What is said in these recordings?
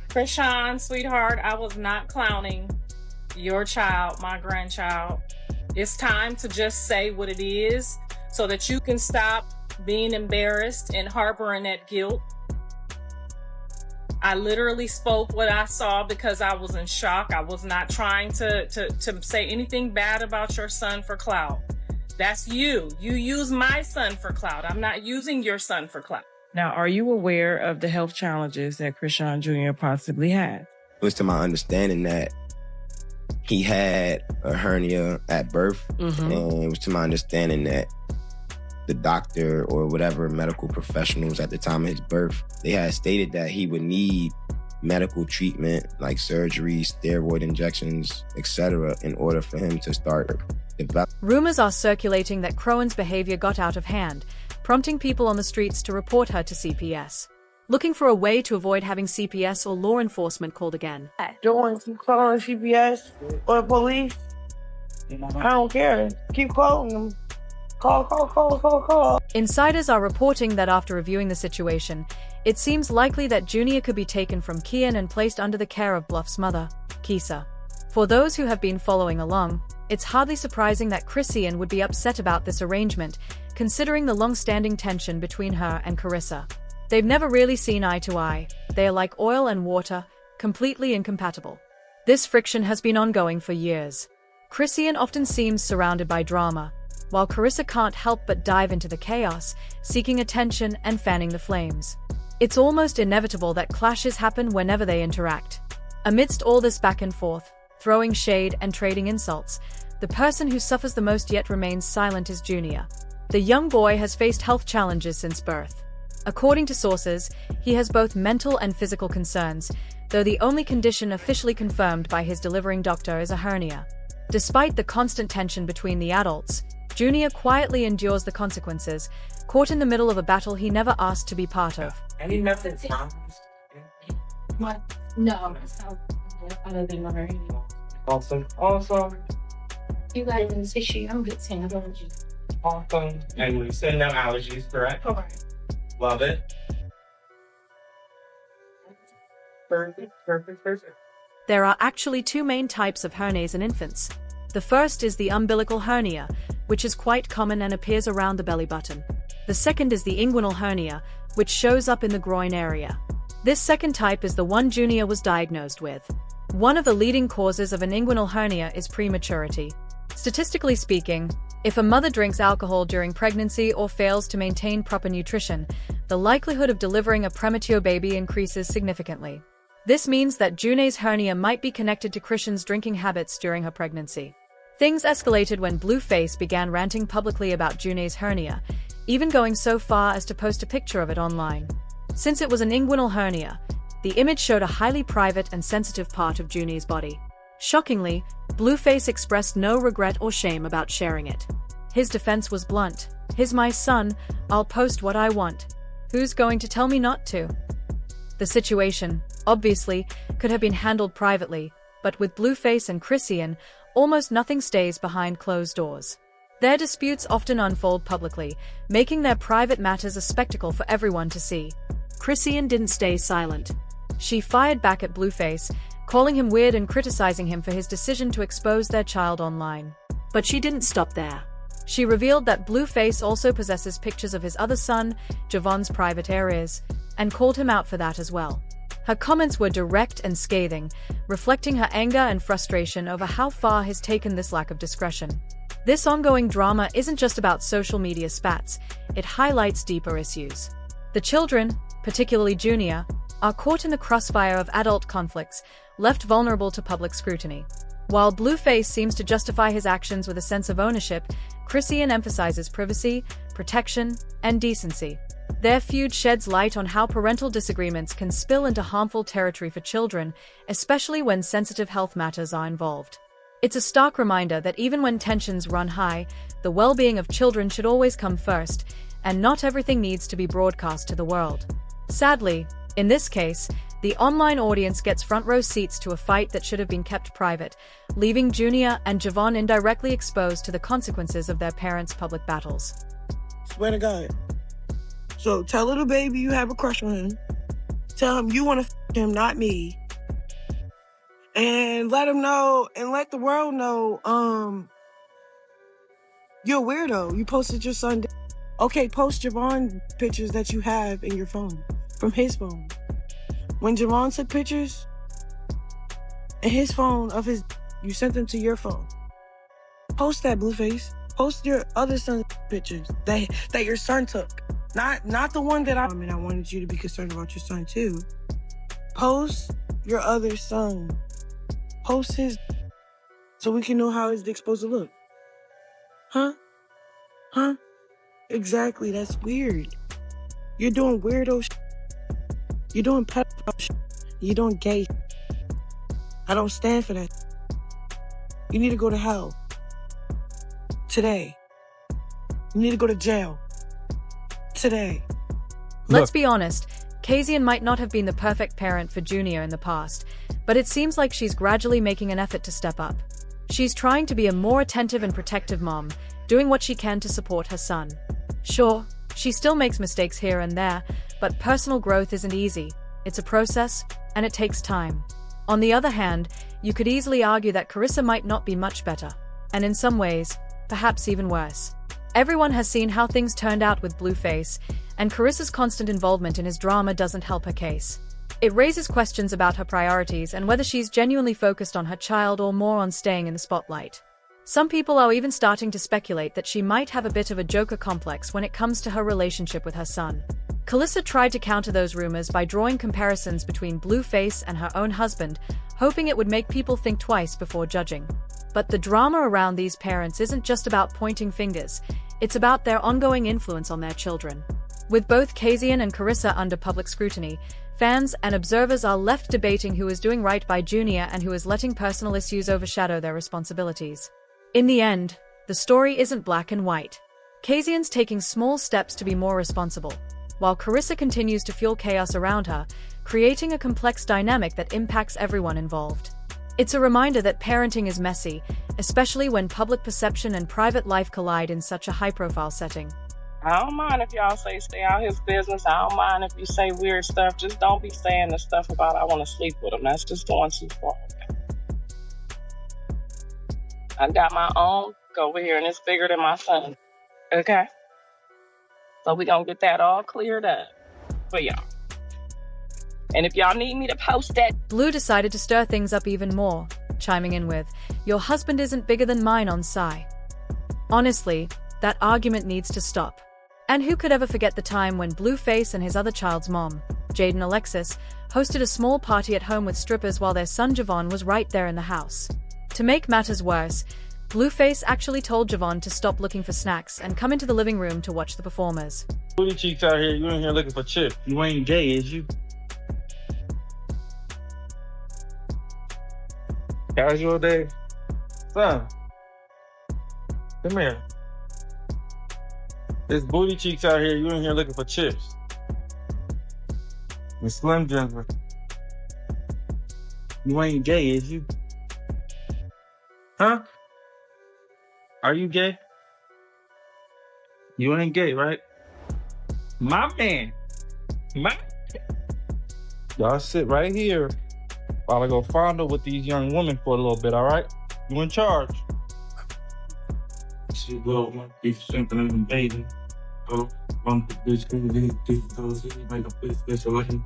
Chrisean, sweetheart, I was not clowning your child, my grandchild. It's time to just say what it is so that you can stop being embarrassed and harboring that guilt. I literally spoke what I saw because I was in shock. I was not trying to say anything bad about your son for clout. That's you. You use my son for clout. I'm not using your son for clout. Now, are you aware of the health challenges that Chrisean Jr. possibly had? It was to my understanding that he had a hernia at birth, and it was to my understanding that the doctor or whatever medical professionals at the time of his birth, they had stated that he would need medical treatment like surgery, steroid injections, etc., in order for him to start developing. Rumors are circulating that Crowan's behavior got out of hand, prompting people on the streets to report her to CPS, looking for a way to avoid having CPS or law enforcement called again. Don't want to keep calling CPS or the police. I don't care. Keep calling them. Call. Insiders are reporting that after reviewing the situation, it seems likely that Junior could be taken from Kian and placed under the care of Bluff's mother, Kisa. For those who have been following along, it's hardly surprising that Chrisean would be upset about this arrangement, considering the long-standing tension between her and Carissa. They've never really seen eye to eye. They are like oil and water, completely incompatible. This friction has been ongoing for years. Chrisean often seems surrounded by drama, while Carissa can't help but dive into the chaos, seeking attention and fanning the flames. It's almost inevitable that clashes happen whenever they interact. Amidst all this back and forth, throwing shade and trading insults, the person who suffers the most yet remains silent is Junior. The young boy has faced health challenges since birth. According to sources, he has both mental and physical concerns, though the only condition officially confirmed by his delivering doctor is a hernia. Despite the constant tension between the adults, Junior quietly endures the consequences, caught in the middle of a battle he never asked to be part of. Any methods? What? No. Other than my hernia. Awesome. You guys in this issue, I'm good saying allergies. Awesome. And we said no allergies, correct? Correct. Love it. Perfect. There are actually two main types of hernias in infants. The first is the umbilical hernia, which is quite common and appears around the belly button. The second is the inguinal hernia, which shows up in the groin area. This second type is the one Junior was diagnosed with. One of the leading causes of an inguinal hernia is prematurity. Statistically speaking, if a mother drinks alcohol during pregnancy or fails to maintain proper nutrition, the likelihood of delivering a premature baby increases significantly. This means that Junior's hernia might be connected to Chrisean's drinking habits during her pregnancy. Things escalated when Blueface began ranting publicly about Junior's hernia, even going so far as to post a picture of it online. Since it was an inguinal hernia, the image showed a highly private and sensitive part of Junior's body. Shockingly, Blueface expressed no regret or shame about sharing it. His defense was blunt. "He's my son, I'll post what I want. Who's going to tell me not to?" The situation, obviously, could have been handled privately, but with Blueface and Chrisean, almost nothing stays behind closed doors. Their disputes often unfold publicly, making their private matters a spectacle for everyone to see. Chrisean didn't stay silent. She fired back at Blueface, calling him weird and criticizing him for his decision to expose their child online. But she didn't stop there. She revealed that Blueface also possesses pictures of his other son, Javon's private areas, and called him out for that as well. Her comments were direct and scathing, reflecting her anger and frustration over how far he's taken this lack of discretion. This ongoing drama isn't just about social media spats, it highlights deeper issues. The children, particularly Junior, are caught in the crossfire of adult conflicts, left vulnerable to public scrutiny. While Blueface seems to justify his actions with a sense of ownership, Chrisean emphasizes privacy, protection, and decency. Their feud sheds light on how parental disagreements can spill into harmful territory for children, especially when sensitive health matters are involved. It's a stark reminder that even when tensions run high, the well-being of children should always come first, and not everything needs to be broadcast to the world. Sadly, in this case, the online audience gets front-row seats to a fight that should have been kept private, leaving Junior and Javon indirectly exposed to the consequences of their parents' public battles. Swear to God. So tell little baby you have a crush on him. Tell him you want to him, not me. And let him know, and let the world know, you're a weirdo. You posted your son. Okay, post Javon pictures that you have in your phone, from his phone. When Javon took pictures in his phone of his, you sent them to your phone. Post that, Blueface. Post your other son's pictures that your son took. Not the one that I wanted you to be concerned about your son too. Post your other son. Post his, so we can know how his dick's supposed to look. Huh? Exactly, that's weird. You're doing weirdo shit. You're doing pedophile shit. You're doing gay shit. I don't stand for that. You need to go to hell. Today. You need to go to jail. Today. Let's be honest, Chrisean might not have been the perfect parent for Junior in the past, but it seems like she's gradually making an effort to step up. She's trying to be a more attentive and protective mom, doing what she can to support her son. Sure, she still makes mistakes here and there, but personal growth isn't easy. It's a process, and it takes time. On the other hand, you could easily argue that Carissa might not be much better, and in some ways, perhaps even worse. Everyone has seen how things turned out with Blueface, and Carissa's constant involvement in his drama doesn't help her case. It raises questions about her priorities and whether she's genuinely focused on her child or more on staying in the spotlight. Some people are even starting to speculate that she might have a bit of a Joker complex when it comes to her relationship with her son. Carissa tried to counter those rumors by drawing comparisons between Blueface and her own husband, hoping it would make people think twice before judging. But the drama around these parents isn't just about pointing fingers, it's about their ongoing influence on their children. With both Chrisean and Carissa under public scrutiny, fans and observers are left debating who is doing right by Junior and who is letting personal issues overshadow their responsibilities. In the end, the story isn't black and white. Chrisean's taking small steps to be more responsible, while Carissa continues to fuel chaos around her, creating a complex dynamic that impacts everyone involved. It's a reminder that parenting is messy, especially when public perception and private life collide in such a high-profile setting. I don't mind if y'all say stay out his business. I don't mind if you say weird stuff. Just don't be saying the stuff about I want to sleep with him. That's just going too far. I got my own over here, and it's bigger than my son. Okay? So we gonna get that all cleared up for y'all. And if y'all need me to post that... Blue decided to stir things up even more, chiming in with, "Your husband isn't bigger than mine on Psy." Honestly, that argument needs to stop. And who could ever forget the time when Blueface and his other child's mom, Jaden Alexis, hosted a small party at home with strippers while their son Javon was right there in the house. To make matters worse, Blueface actually told Javon to stop looking for snacks and come into the living room to watch the performers. Booty cheeks out here, you in here looking for chips. You ain't gay, is you? Casual day? Son, come here. There's booty cheeks out here, you in here looking for chips. Miss Slim Jimmer. You ain't gay, is you? Huh? Are you gay? You ain't gay, right? My man. Y'all sit right here while I go fondle with these young women for a little bit, all right? You in charge. She go, if something in the baby. Oh, bump the bitch, make a bitch special looking.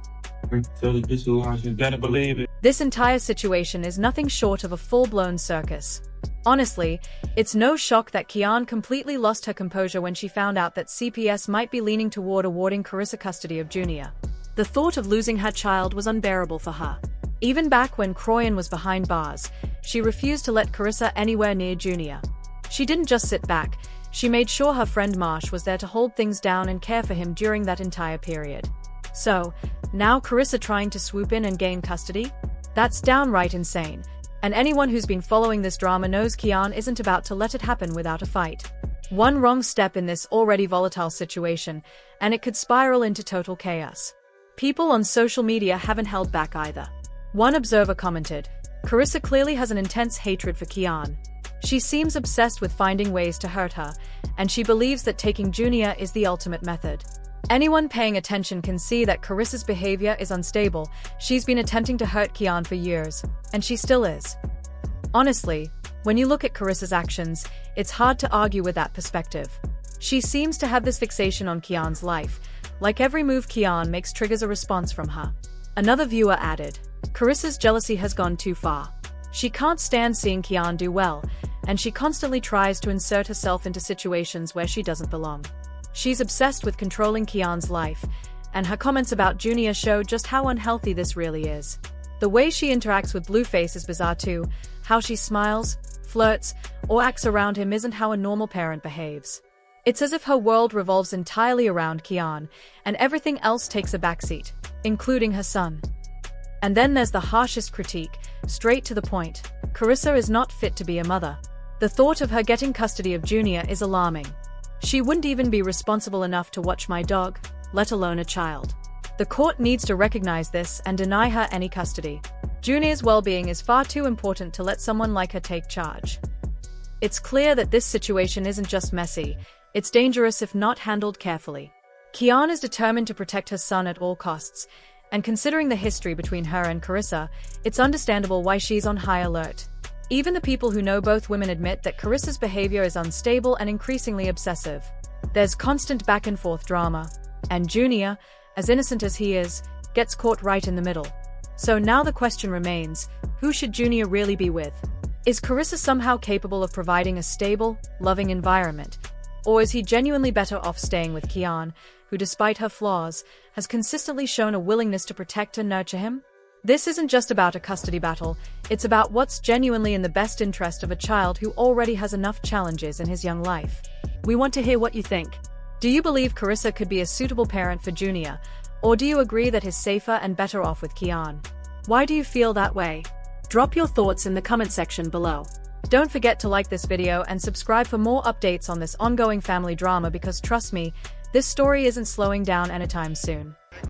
Tell the bitch to lie, you gotta believe it. This entire situation is nothing short of a full-blown circus. Honestly, it's no shock that Kian completely lost her composure when she found out that CPS might be leaning toward awarding Carissa custody of Junior. The thought of losing her child was unbearable for her. Even back when Chrisean was behind bars, she refused to let Carissa anywhere near Junior. She didn't just sit back, she made sure her friend Marsh was there to hold things down and care for him during that entire period. So, now Carissa trying to swoop in and gain custody? That's downright insane. And anyone who's been following this drama knows Kian isn't about to let it happen without a fight. One wrong step in this already volatile situation, and it could spiral into total chaos. People on social media haven't held back either. One observer commented, "Carissa clearly has an intense hatred for Kian. She seems obsessed with finding ways to hurt her, and she believes that taking Junior is the ultimate method." Anyone paying attention can see that Carissa's behavior is unstable. She's been attempting to hurt Chrisean for years, and she still is. Honestly, when you look at Carissa's actions, it's hard to argue with that perspective. She seems to have this fixation on Chrisean's life, like every move Chrisean makes triggers a response from her. Another viewer added, Carissa's jealousy has gone too far. She can't stand seeing Chrisean do well, and she constantly tries to insert herself into situations where she doesn't belong. She's obsessed with controlling Chrisean's life, and her comments about Junior show just how unhealthy this really is. The way she interacts with Blueface is bizarre too. How she smiles, flirts, or acts around him isn't how a normal parent behaves. It's as if her world revolves entirely around Chrisean, and everything else takes a backseat, including her son. And then there's the harshest critique, straight to the point. Carissa is not fit to be a mother. The thought of her getting custody of Junior is alarming. She wouldn't even be responsible enough to watch my dog, let alone a child. The court needs to recognize this and deny her any custody. Junior's well-being is far too important to let someone like her take charge. It's clear that this situation isn't just messy, it's dangerous if not handled carefully. Chrisean is determined to protect her son at all costs, and considering the history between her and Carissa, it's understandable why she's on high alert. Even the people who know both women admit that Carissa's behavior is unstable and increasingly obsessive. There's constant back-and-forth drama, and Junior, as innocent as he is, gets caught right in the middle. So now the question remains, who should Junior really be with? Is Carissa somehow capable of providing a stable, loving environment? Or is he genuinely better off staying with Chrisean, who despite her flaws, has consistently shown a willingness to protect and nurture him? This isn't just about a custody battle, it's about what's genuinely in the best interest of a child who already has enough challenges in his young life. We want to hear what you think. Do you believe Carissa could be a suitable parent for Junior, or do you agree that he's safer and better off with Chrisean? Why do you feel that way? Drop your thoughts in the comment section below. Don't forget to like this video and subscribe for more updates on this ongoing family drama because trust me, this story isn't slowing down anytime soon.